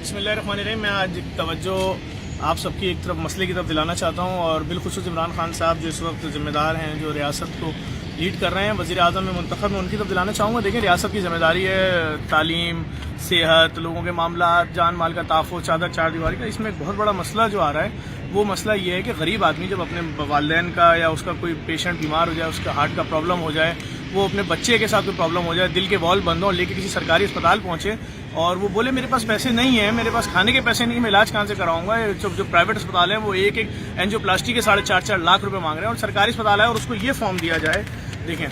बिस्मिल्लाहिर्रहमानिर्रहीम। मैं आज तवज्जो आप सबकी एक तरफ मसले की तरफ दिलाना चाहता हूँ और बिलखुसूस इमरान खान साहब जो इस वक्त ज़िम्मेदार हैं, जो रियासत को लीड कर रहे हैं, वज़ीर आज़म में मुंतखब में, उनकी तरफ दिलाना चाहूँगा। देखिए, रियासत की ज़िम्मेदारी है तालीम, सेहत, लोगों के मामला, जान माल का तहफ़्फ़ुज़, चादर चार दीवारी का। इसमें एक बहुत बड़ा मसला जो आ रहा है वो मसला ये है कि गरीब आदमी जब अपने वालिदैन का या उसका कोई पेशेंट बीमार हो जाए, उसका हार्ट का प्रॉब्लम हो जाए, वो अपने बच्चे के साथ कोई प्रॉब्लम हो जाए, दिल के वॉल्व बंद हो, लेके किसी सरकारी अस्पताल पहुंचे और वो बोले मेरे पास पैसे नहीं है, मेरे पास खाने के पैसे नहीं, मैं इलाज कहाँ से कराऊंगा। जो प्राइवेट अस्पताल है वो एक एंजियोप्लास्टी के 4.5 लाख रुपए मांग रहे हैं और सरकारी अस्पताल है और उसको ये फॉर्म दिया जाए। देखें,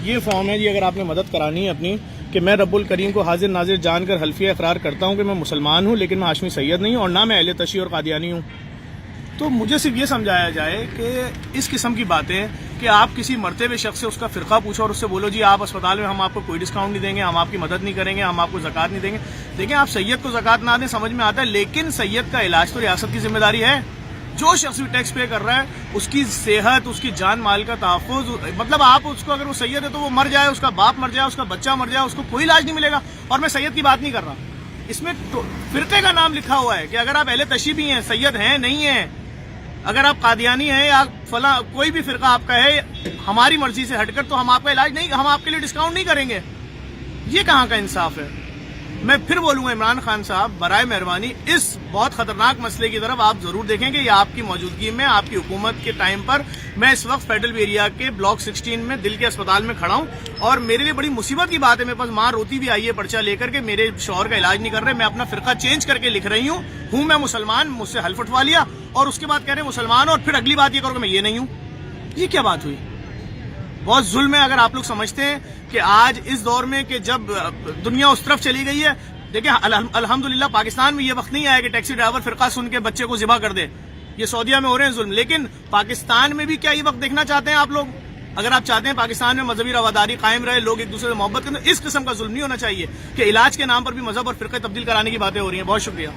ये फॉर्म है जी, अगर आपने मदद करानी है अपनी, कि मैं रब्बुल करीम को हाजिर नाजिर जानकर हल्फिया इकरार करता हूँ कि मैं मुसलमान हूँ, लेकिन मैं हाशमी सैयद नहीं हूँ और ना मैं अहले तशी और कादियानी हूँ। तो मुझे सिर्फ ये समझाया जाए कि इस किस्म की बातें कि आप किसी मरते हुए शख्स से उसका फ़िरका पूछो और उससे बोलो जी आप अस्पताल में, हम आपको कोई डिस्काउंट नहीं देंगे, हम आपकी मदद नहीं करेंगे, हम आपको ज़कात नहीं देंगे। देखिए, आप सैयद को ज़कात ना दें समझ में आता है, लेकिन सैयद का इलाज तो रियासत की जिम्मेदारी है। जो शख्स भी टैक्स पे कर रहा है उसकी सेहत, उसकी जान माल का तहफ़्फ़ुज़, मतलब आप उसको, अगर वो सैयद है तो वो मर जाए, उसका बाप मर जाए, उसका बच्चा मर जाए, उसको कोई इलाज नहीं मिलेगा। और मैं सैयद की बात नहीं कर रहा, इसमें फ़िरक़े का नाम लिखा हुआ है कि अगर आप अहले तशी भी हैं, सैयद हैं, नहीं हैं, अगर आप कादियानी हैं या फला कोई भी फ़िरका आपका है, हमारी मर्जी से हटकर, तो हम आपका इलाज नहीं, हम आपके लिए डिस्काउंट नहीं करेंगे। ये कहाँ का इंसाफ है। मैं फिर बोलूँगा, इमरान खान साहब, बराए मेहरबानी इस बहुत ख़तरनाक मसले की तरफ आप ज़रूर देखें कि ये आपकी मौजूदगी में, आपकी हुकूमत के टाइम पर मैं इस वक्त फेडरल एरिया के ब्लॉक 16 में दिल के अस्पताल में खड़ा हूँ और मेरे लिए बड़ी मुसीबत की बात है, मेरे पास माँ रोती भी आई है पर्चा लेकर के मेरे शौहर का इलाज नहीं कर रहे, मैं अपना फ़िरका चेंज करके लिख रही हूँ मैं मुसलमान, मुझसे हल्फ उठवा लिया और उसके बाद कह रहे हैं मुसलमान, और फिर अगली बात ये करोगे मैं ये नहीं हूँ। ये क्या बात हुई? बहुत जुल्म है। अगर आप लोग समझते हैं कि आज इस दौर में कि जब दुनिया उस तरफ चली गई है, देखिए अल्हम्दुलिल्लाह पाकिस्तान में ये वक्त नहीं आया कि टैक्सी ड्राइवर फ़िरका सुन के बच्चे को ज़िबा कर दे। ये सऊदीया में हो रहे हैं जुल्म, लेकिन पाकिस्तान में भी क्या ये वक्त देखना चाहते हैं आप लोग? अगर आप चाहते हैं पाकिस्तान में मजहबी रवादारी कायम रहे, लोग एक दूसरे से मोहब्बत करें, तो इस किस्म का जुल्म नहीं होना चाहिए कि इलाज के नाम पर भी मजहब और फ़िरका तब्दील कराने की बातें हो रही हैं। बहुत शुक्रिया।